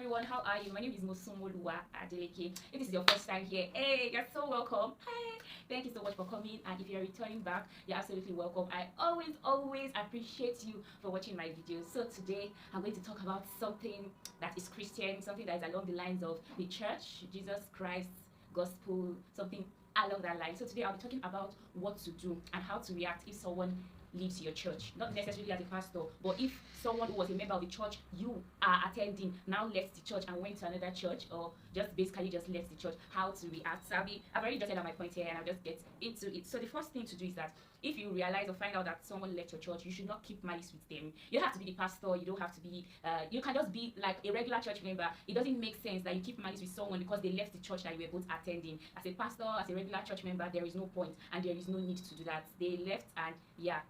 everyone, how are you? My name is Mosumoluwa Adeleke. If this is your first time here, hey, you're so welcome. Hi, thank you so much for coming, and if you're returning back, you're absolutely welcome. I always appreciate you for watching my videos. So today I'm going to talk about something that is Christian, something that is along the lines of the church, Jesus Christ, gospel, something along that line. So today I'll be talking about what to do and how to react if someone leaves your church, not necessarily as a pastor, but if someone who was a member of the church you are attending now left the church and went to another church, or just basically just left the church, how to react. So I've already jotted out my point here and I'll just get into it. So the first thing to do is that if you realize or find out that someone left your church, you should not keep malice with them. You don't have to be the pastor, you don't have to be you can just be like a regular church member. It doesn't make sense that you keep malice with someone because they left the church that you were both attending. As a pastor, as a regular church member, there is no point and there is no need to do that. They left, and yeah,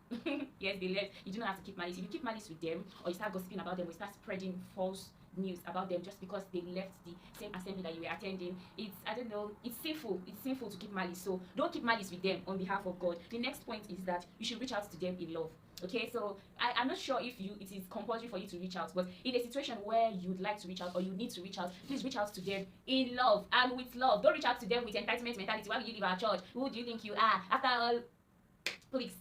yes, they left. You do not have to keep malice. If you keep malice with them, or you start gossiping about them, or you start spreading false news about them just because they left the same assembly that you were attending, I don't know, it's sinful to keep malice. So don't keep malice with them on behalf of God. The next point is that you should reach out to them in love. Okay, so I'm not sure if it is compulsory for you to reach out, but in a situation where you'd like to reach out or you need to reach out, please reach out to them in love and with love. Don't reach out to them with entitlement mentality. Why will you leave our church? Who do you think you are? After all, please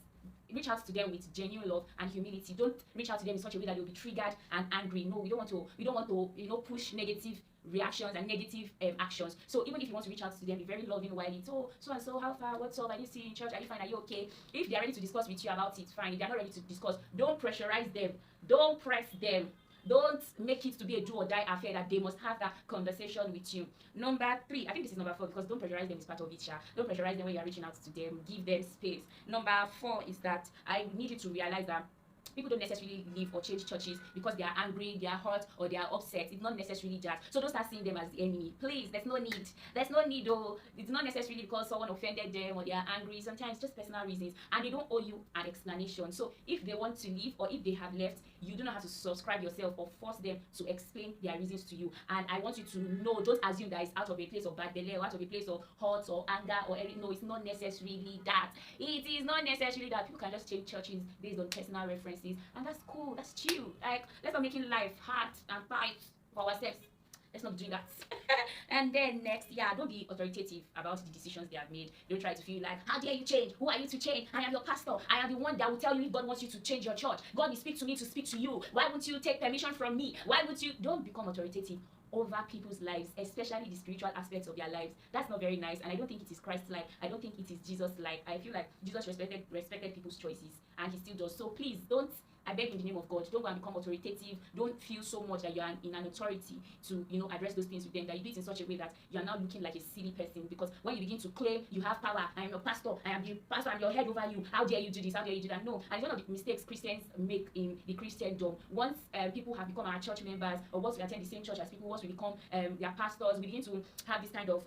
reach out to them with genuine love and humility. Don't reach out to them in such a way that they'll be triggered and angry. No, we don't want to push negative reactions and negative actions. So even if you want to reach out to them, be very loving while it's so and so, how far, what's up, I didn't see you in church, are you fine, are you okay? If they're ready to discuss with you about it, fine. If they're not ready to discuss, don't pressurize them, don't press them. Don't make it to be a do or die affair that they must have that conversation with you. Number 3, I think this is number 4, because don't pressurize them is part of it. Don't pressurize them when you're reaching out to them. Give them space. Number 4 is that I need you to realize that people don't necessarily leave or change churches because they are angry, they are hurt, or they are upset. It's not necessarily that. So don't start seeing them as the enemy. Please, there's no need. There's no need, though. It's not necessarily because someone offended them or they are angry. Sometimes just personal reasons, and they don't owe you an explanation. So if they want to leave or if they have left, you do not have to subscribe yourself or force them to explain their reasons to you. And I want you to know, don't assume that it's out of a place of bad belly or out of a place of hurt or anger or anything. No, it's not necessarily that. It is not necessarily that. People can just change churches based on personal references, and that's cool, that's chill. Like, let's not making life hard and tight for ourselves. Let's not do that. And then next, don't be authoritative about the decisions they have made. Don't try to feel like, how dare you change? Who are you to change? I am your pastor. I am the one that will tell you if God wants you to change your church. God will speak to me to speak to you. Why won't you take permission from me? Why would you? Don't become authoritative over people's lives, especially the spiritual aspects of their lives. That's not very nice, and I don't think it is Christ-like. I don't think it is Jesus-like. I feel like Jesus respected people's choices, and he still does. So please don't, I beg in the name of God, don't go and become authoritative. Don't feel so much that you are in an authority to, address those things with them, that you do it in such a way that you are now looking like a silly person. Because when you begin to claim you have power, I am your pastor, I am the pastor, I'm your head over you, how dare you do this, how dare you do that? No. And it's one of the mistakes Christians make in the Christendom. Once people have become our church members, or once we attend the same church as people, once we become their pastors, we begin to have this kind of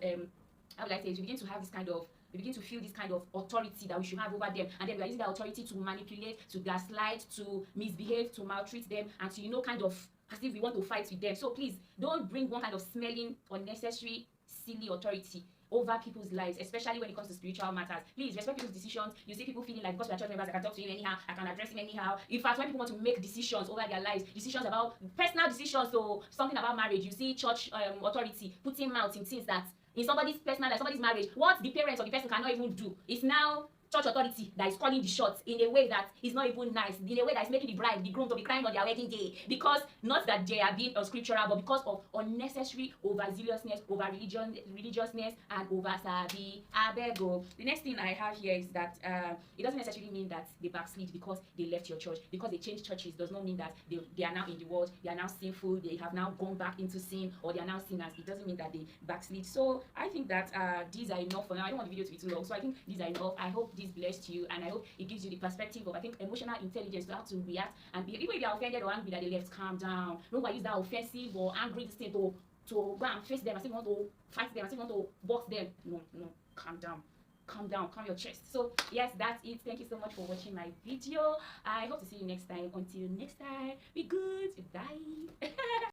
how would I say it? We begin to feel this kind of authority that we should have over them, and then we are using that authority to manipulate, to gaslight, to misbehave, to maltreat them, and to kind of as if we want to fight with them. So please don't bring one kind of smelling, unnecessary, silly authority over people's lives, especially when it comes to spiritual matters. Please respect people's decisions. You see people feeling like, because we are church members, I can talk to him anyhow, I can address him anyhow. In fact, when people want to make decisions over their lives, decisions about personal decisions, so something about marriage, you see church authority putting mouth in things that in somebody's personal life, somebody's marriage, what the parents or the person cannot even do is now church authority that is calling the shots in a way that is not even nice, in a way that is making the bride, the groom to be crying on their wedding day, because not that they are being unscriptural, but because of unnecessary overzealousness, over religiousness, and over sabi abego. The next thing I have here is that it doesn't necessarily mean that they backslid because they left your church. Because they changed churches does not mean that they are now in the world, they are now sinful, they have now gone back into sin, or they are now sinners. It doesn't mean that they backslid. So I think that these are enough for now. I don't want the video to be too long, so I think these are enough. I hope this blessed you, and I hope it gives you the perspective of, I think, emotional intelligence to how to react and behave. Even if you are offended or angry that they left, calm down. Don't go use that offensive or angry thing to go and face them, as if you want to fight them, as if you want to box them. No, calm down, calm your chest. So yes, that's it. Thank you so much for watching my video. I hope to see you next time. Until next time, be good. Bye.